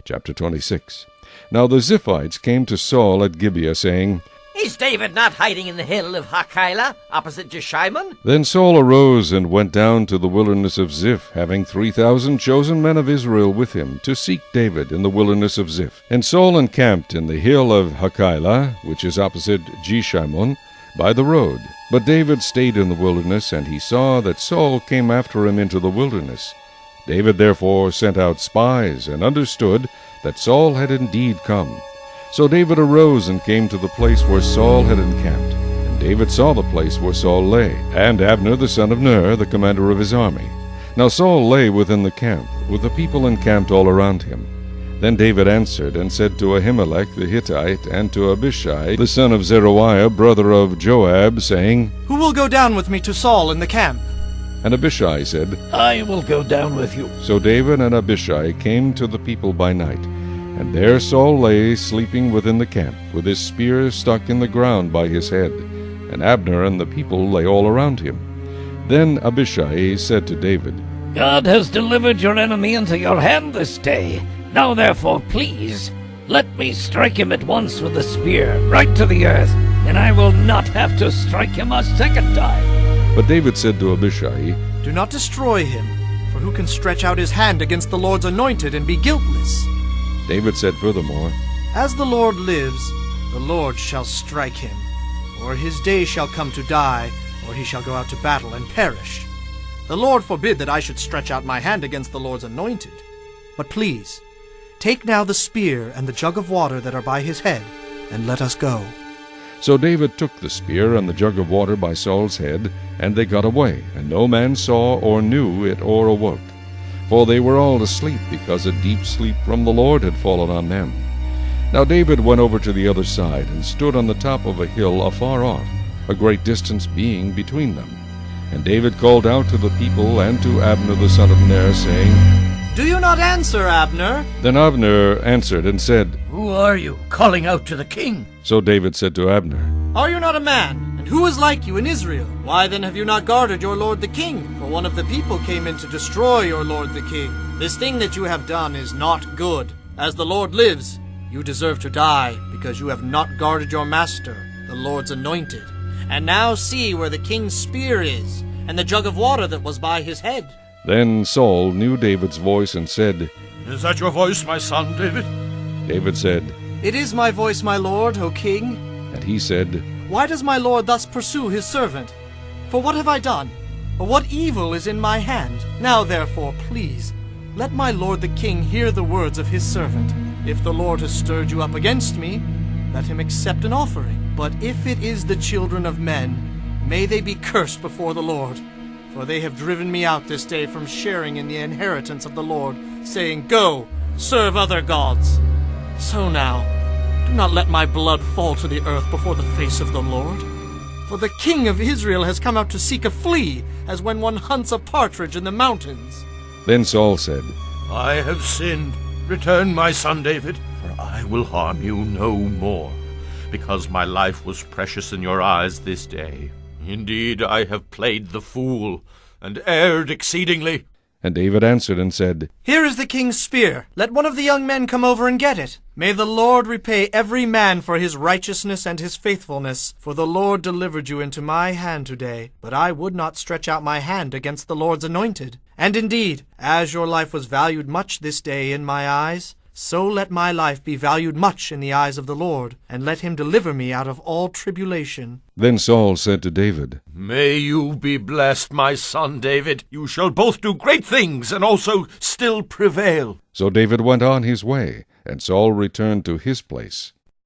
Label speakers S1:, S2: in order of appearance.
S1: Chapter 26. Now the Ziphites came to Saul at Gibeah, saying,
S2: Is David not hiding in the hill of Hachilah, opposite Jeshimon?
S1: Then Saul arose and went down to the wilderness of Ziph, having 3,000 chosen men of Israel with him, to seek David in the wilderness of Ziph. And Saul encamped in the hill of Hachilah, which is opposite Jeshimon, by the road. But David stayed in the wilderness, and he saw that Saul came after him into the wilderness. David therefore sent out spies, and understood that Saul had indeed come. So David arose and came to the place where Saul had encamped. And David saw the place where Saul lay, and Abner the son of Ner, the commander of his army. Now Saul lay within the camp, with the people encamped all around him. Then David answered and said to Ahimelech the Hittite, and to Abishai the son of Zeruiah, brother of Joab, saying,
S3: Who will go down with me to Saul in the camp?
S1: And Abishai said,
S4: I will go down with you.
S1: So David and Abishai came to the people by night. And there Saul lay sleeping within the camp, with his spear stuck in the ground by his head. And Abner and the people lay all around him. Then Abishai said to David,
S4: God has delivered your enemy into your hand this day. Now therefore, please, let me strike him at once with the spear, right to the earth, and I will not have to strike him a second time.
S1: But David said to Abishai,
S3: Do not destroy him, for who can stretch out his hand against the Lord's anointed and be guiltless?
S1: David said furthermore,
S3: As the Lord lives, the Lord shall strike him, or his day shall come to die, or he shall go out to battle and perish. The Lord forbid that I should stretch out my hand against the Lord's anointed. But please, take now the spear and the jug of water that are by his head, and let us go.
S1: So David took the spear and the jug of water by Saul's head, and they got away, and no man saw or knew it or awoke. For they were all asleep, because a deep sleep from the Lord had fallen on them. Now David went over to the other side, and stood on the top of a hill afar off, a great distance being between them. And David called out to the people and to Abner the son of Ner, saying,
S3: Do you not answer, Abner?
S1: Then Abner answered and said,
S2: Who are you, calling out to the king?
S1: So David said to Abner,
S3: Are you not a man? And who is like you in Israel? Why then have you not guarded your lord the king? For one of the people came in to destroy your lord the king. This thing that you have done is not good. As the Lord lives, you deserve to die, because you have not guarded your master, the Lord's anointed. And now see where the king's spear is, and the jug of water that was by his head.
S1: Then Saul knew David's voice and said,
S5: Is that your voice, my son, David?
S1: David said,
S3: It is my voice, my lord, O king.
S1: and he said,
S3: Why does my lord thus pursue his servant? For what have I done? Or what evil is in my hand? Now therefore, please, let my lord the king hear the words of his servant. If the Lord has stirred you up against me, let him accept an offering. But if it is the children of men, may they be cursed before the Lord. For they have driven me out this day from sharing in the inheritance of the Lord, saying, Go, serve other gods. So now, do not let my blood fall to the earth before the face of the Lord. For the king of Israel has come out to seek a flea, as when one hunts a partridge in the mountains.
S1: Then Saul said,
S5: I have sinned. Return, my son David, for I will harm you no more, because my life was precious in your eyes this day. Indeed, I have played the fool, and erred exceedingly.
S1: And David answered and said,
S3: Here is the king's spear. Let one of the young men come over and get it. May the Lord repay every man for his righteousness and his faithfulness. For the Lord delivered you into my hand today. But I would not stretch out my hand against the Lord's anointed. And indeed, as your life was valued much this day in my eyes, so let my life be valued much in the eyes of the Lord, and let him deliver me out of all tribulation.
S1: Then Saul said to David,
S5: May you be blessed, my son David. You shall both do great things, and also still prevail.
S1: So David went on his way, and Saul returned to his place.